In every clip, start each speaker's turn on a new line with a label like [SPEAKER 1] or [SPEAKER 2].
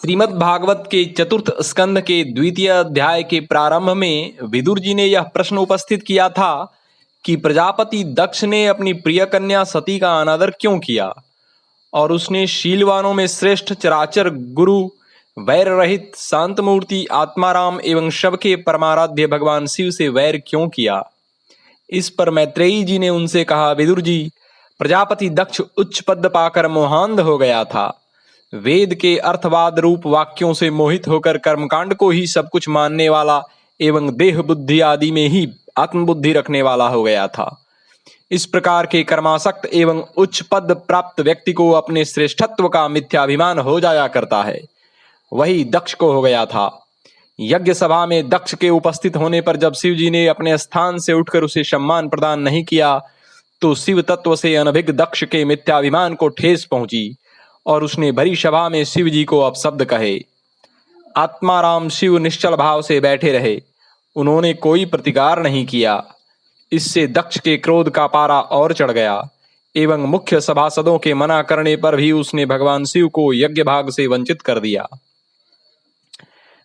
[SPEAKER 1] श्रीमद् भागवत के चतुर्थ स्कंद के द्वितीय अध्याय के प्रारंभ में विदुर जी ने यह प्रश्न उपस्थित किया था कि प्रजापति दक्ष ने अपनी प्रिय कन्या सती का अनादर क्यों किया और उसने शीलवानों में श्रेष्ठ चराचर गुरु वैर रहित शांत मूर्ति आत्माराम एवं सबके परमाराध्य भगवान शिव से वैर क्यों किया। इस पर मैत्रेयी जी ने उनसे कहा, विदुर जी, प्रजापति दक्ष उच्च पद पाकर मोहांध हो गया था। वेद के अर्थवाद रूप वाक्यों से मोहित होकर कर्मकांड को ही सब कुछ मानने वाला एवं देह बुद्धि आदि में ही आत्मबुद्धि रखने वाला हो गया था। इस प्रकार के कर्मासक्त एवं उच्च पद प्राप्त व्यक्ति को अपने श्रेष्ठत्व का मिथ्याभिमान हो जाया करता है। वही दक्ष को हो गया था। यज्ञ सभा में दक्ष के उपस्थित होने पर जब शिव जी ने अपने स्थान से उठकर उसे सम्मान प्रदान नहीं किया तो शिव तत्व से अनभिज्ञ दक्ष के मिथ्याभिमान को ठेस पहुंची और उसने भरी सभा में शिव जी को अपशब्द कहे। आत्माराम शिव निश्चल भाव से बैठे रहे, उन्होंने कोई प्रतिकार नहीं किया। इससे दक्ष के क्रोध का पारा और चढ़ गया एवं मुख्य सभासदों के मना करने पर भी उसने भगवान शिव को यज्ञ भाग से वंचित कर दिया।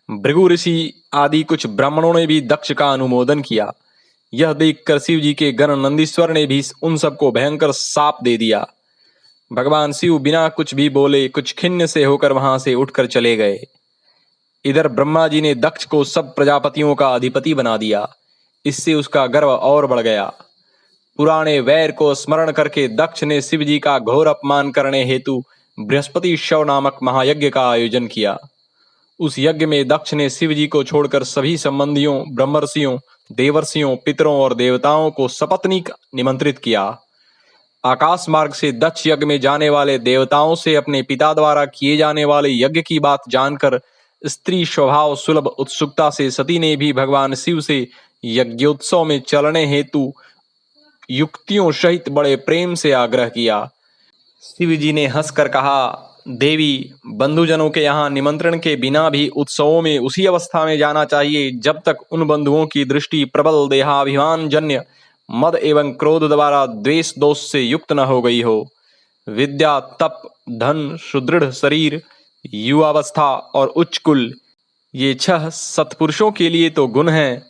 [SPEAKER 1] भृगु ऋषि आदि कुछ ब्राह्मणों ने भी दक्ष का अनुमोदन किया। यह देखकर शिव जी के गण नंदीश्वर ने भी उन सबको भयंकर शाप दे दिया। भगवान शिव बिना कुछ भी बोले कुछ खिन्न से होकर वहां से उठकर चले गए। इधर ब्रह्मा जी ने दक्ष को सब प्रजापतियों का अधिपति बना दिया। इससे उसका गर्व और बढ़ गया। पुराने वैर को स्मरण करके दक्ष ने शिव जी का घोर अपमान करने हेतु बृहस्पति शव नामक महायज्ञ का आयोजन किया। उस यज्ञ में दक्ष ने शिव जी को छोड़कर सभी संबंधियों, ब्रह्मर्षियों, देवर्षियों, पितरों और देवताओं को सपत्नीक निमंत्रित किया। आकाश मार्ग से दक्ष यज्ञ में जाने वाले देवताओं से अपने पिता द्वारा किए जाने वाले यज्ञ की बात जानकर स्त्री स्वभाव सुलभ उत्सुकता से सती ने भी भगवान शिव से यज्ञोत्सव में चलने हेतु युक्तियों सहित बड़े प्रेम से आग्रह किया। शिव जी ने हंसकर कहा, देवी, बंधुजनों के यहाँ निमंत्रण के बिना भी उत्सवों में उसी अवस्था में जाना चाहिए जब तक उन बंधुओं की दृष्टि प्रबल देहाभिमान जन्य मद एवं क्रोध द्वारा द्वेष दोष से युक्त न हो गई हो। विद्या, तप, धन, सुदृढ़ शरीर, युवावस्था और उच्च कुल, ये 6 सत्पुरुषों के लिए तो गुण हैं,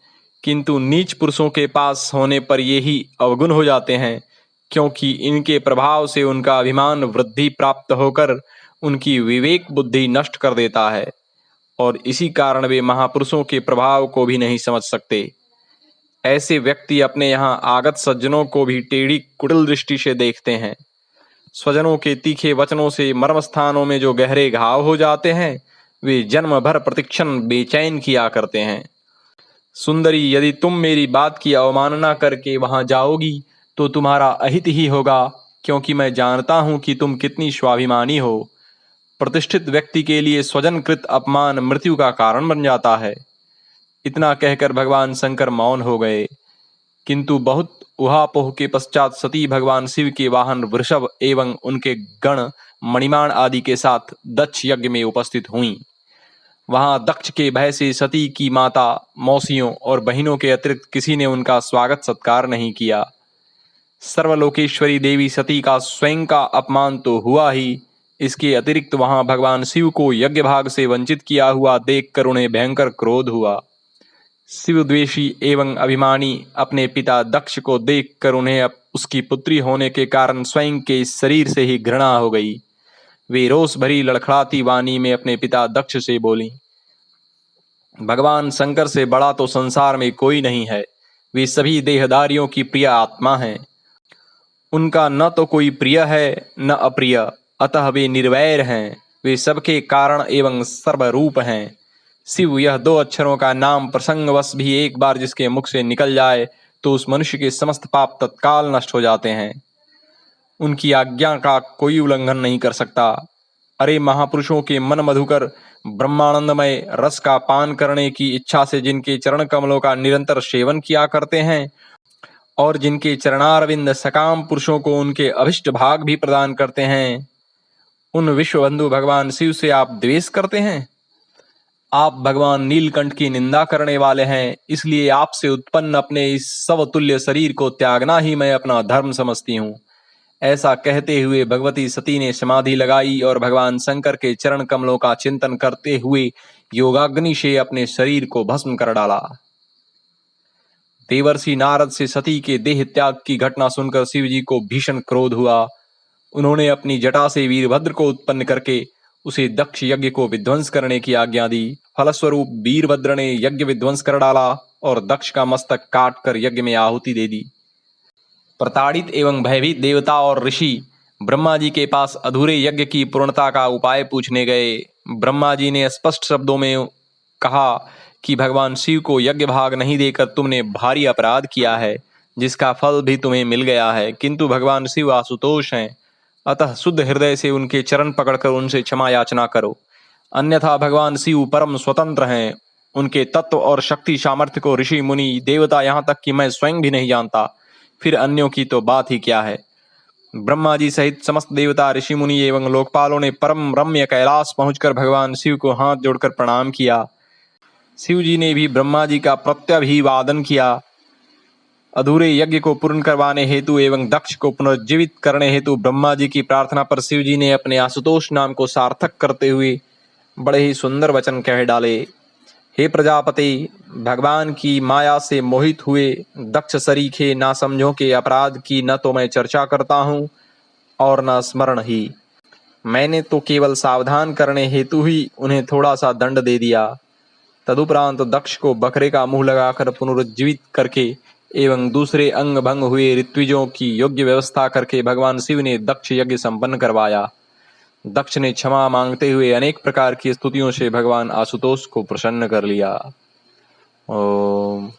[SPEAKER 1] किंतु नीच पुरुषों के पास होने पर ये ही अवगुण हो जाते हैं, क्योंकि इनके प्रभाव से उनका अभिमान वृद्धि प्राप्त होकर उनकी विवेक बुद्धि नष्ट कर देता है और इसी कारण वे महापुरुषों के प्रभाव को भी नहीं समझ सकते। ऐसे व्यक्ति अपने यहाँ आगत सज्जनों को भी टेढ़ी कुटिल दृष्टि से देखते हैं। स्वजनों के तीखे वचनों से मर्म स्थानों में जो गहरे घाव हो जाते हैं वे जन्म भर प्रतिक्षण बेचैन किया करते हैं। सुंदरी, यदि तुम मेरी बात की अवमानना करके वहां जाओगी तो तुम्हारा अहित ही होगा, क्योंकि मैं जानता हूं कि तुम कितनी स्वाभिमानी हो। प्रतिष्ठित व्यक्ति के लिए स्वजनकृत अपमान मृत्यु का कारण बन जाता है। इतना कहकर भगवान शंकर मौन हो गए, किंतु बहुत उहापोह के पश्चात सती भगवान शिव के वाहन वृषभ एवं उनके गण मणिमाण आदि के साथ दक्ष यज्ञ में उपस्थित हुईं। वहां दक्ष के भय से सती की माता, मौसियों और बहिनों के अतिरिक्त किसी ने उनका स्वागत सत्कार नहीं किया। सर्वलोकेश्वरी देवी सती का स्वयं का अपमान तो हुआ ही, इसके अतिरिक्त वहां भगवान शिव को यज्ञ भाग से वंचित किया हुआ देखकर उन्हें भयंकर क्रोध हुआ। शिव द्वेषी एवं अभिमानी अपने पिता दक्ष को देखकर उन्हें उसकी पुत्री होने के कारण स्वयं के इस शरीर से ही घृणा हो गई। वे रोष भरी लड़खड़ाती वाणी में अपने पिता दक्ष से बोली, भगवान शंकर से बड़ा तो संसार में कोई नहीं है। वे सभी देहधारियों की प्रिय आत्मा हैं। उनका न तो कोई प्रिय है न अप्रिय, अतः वे निर्वैर हैं। वे सबके कारण एवं सर्वरूप हैं। शिव, यह 2 अक्षरों का नाम प्रसंगवश भी एक बार जिसके मुख से निकल जाए तो उस मनुष्य के समस्त पाप तत्काल नष्ट हो जाते हैं। उनकी आज्ञा का कोई उल्लंघन नहीं कर सकता। अरे महापुरुषों के मन मधुकर ब्रह्मानंदमय रस का पान करने की इच्छा से जिनके चरण कमलों का निरंतर सेवन किया करते हैं और जिनके चरणारविंद सकाम पुरुषों को उनके अभिष्ट भाग भी प्रदान करते हैं, उन विश्वबंधु भगवान शिव से आप द्वेष करते हैं। आप भगवान नीलकंठ की निंदा करने वाले हैं, इसलिए आपसे उत्पन्न अपने इस समतुल्य शरीर को त्यागना ही मैं अपना धर्म समझती हूँ। ऐसा कहते हुए भगवती सती ने समाधि लगाई और भगवान शंकर के चरण कमलों का चिंतन करते हुए योगाग्नि से अपने शरीर को भस्म कर डाला। देवर्षि नारद से सती के देह त्याग की घटना सुनकर शिव जी को भीषण क्रोध हुआ। उन्होंने अपनी जटा से वीरभद्र को उत्पन्न करके उसे दक्ष यज्ञ को विध्वंस करने की आज्ञा दी। फलस्वरूप वीरभद्र ने यज्ञ विध्वंस कर डाला और दक्ष का मस्तक काट कर यज्ञ में आहुति दे दी। प्रताड़ित एवं भयभीत देवता और ऋषि ब्रह्मा जी के पास अधूरे यज्ञ की पूर्णता का उपाय पूछने गए। ब्रह्मा जी ने स्पष्ट शब्दों में कहा कि भगवान शिव को यज्ञ भाग नहीं देकर तुमने भारी अपराध किया है, जिसका फल भी तुम्हें मिल गया है। किंतु भगवान शिव आशुतोष हैं, अतः शुद्ध हृदय से उनके चरण पकड़कर उनसे क्षमा याचना करो। अन्यथा भगवान शिव परम स्वतंत्र हैं। उनके तत्व और शक्ति सामर्थ्य को ऋषि मुनि देवता यहाँ तक कि मैं स्वयं भी नहीं जानता, फिर अन्यों की तो बात ही क्या है। ब्रह्मा जी सहित समस्त देवता ऋषि मुनि एवं लोकपालों ने परम रम्य कैलाश पहुंचकर भगवान शिव को हाथ जोड़कर प्रणाम किया। शिव जी ने भी ब्रह्मा जी का प्रत्यभिवादन किया। अधूरे यज्ञ को पूर्ण करवाने हेतु एवं दक्ष को पुनर्जीवित करने हेतु ब्रह्मा जी की प्रार्थना पर शिव जी ने अपने आशुतोष नाम को सार्थक करते हुए बड़े ही सुंदर वचन कह डाले। हे प्रजापति, भगवान की माया से मोहित हुए दक्ष सरीखे ना समझो के अपराध की न तो मैं चर्चा करता हूँ और न स्मरण ही। मैंने तो केवल सावधान करने हेतु ही उन्हें थोड़ा सा दंड दे दिया। तदुपरांत दक्ष को बकरे का मुंह लगाकर पुनरुज्जीवित करके एवं दूसरे अंग भंग हुए ऋत्विजों की योग्य व्यवस्था करके भगवान शिव ने दक्ष यज्ञ संपन्न करवाया। दक्ष ने क्षमा मांगते हुए अनेक प्रकार की स्तुतियों से भगवान आशुतोष को प्रसन्न कर लिया। ओम।